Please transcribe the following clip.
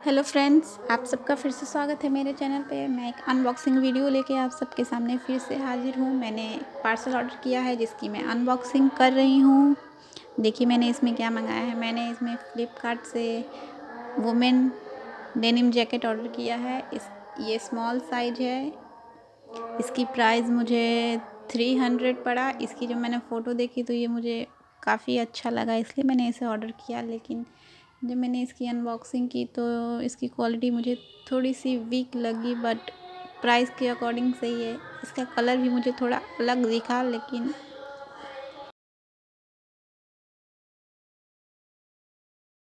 Hello friends, आप सबका फिर से स्वागत है मेरे चैनल पे। मैं एक अनबॉक्सिंग वीडियो लेके आप सबके सामने फिर से हाजिर हूँ। मैंने पार्सल ऑर्डर किया है जिसकी मैं अनबॉक्सिंग कर रही हूँ। देखिए मैंने इसमें क्या मंगाया है। मैंने इसमें फ्लिपकार्ट से वुमेन डेनिम जैकेट ऑर्डर किया है। ये स्मॉल साइज है। इसकी प्राइस मुझे 300 पड़ा। इसकी जब मैंने फ़ोटो देखी तो ये मुझे काफ़ी अच्छा लगा, इसलिए मैंने इसे ऑर्डर किया। लेकिन जब मैंने इसकी अनबॉक्सिंग की तो इसकी क्वालिटी मुझे थोड़ी सी वीक लगी, बट प्राइस के अकॉर्डिंग सही है। इसका कलर भी मुझे थोड़ा अलग दिखा, लेकिन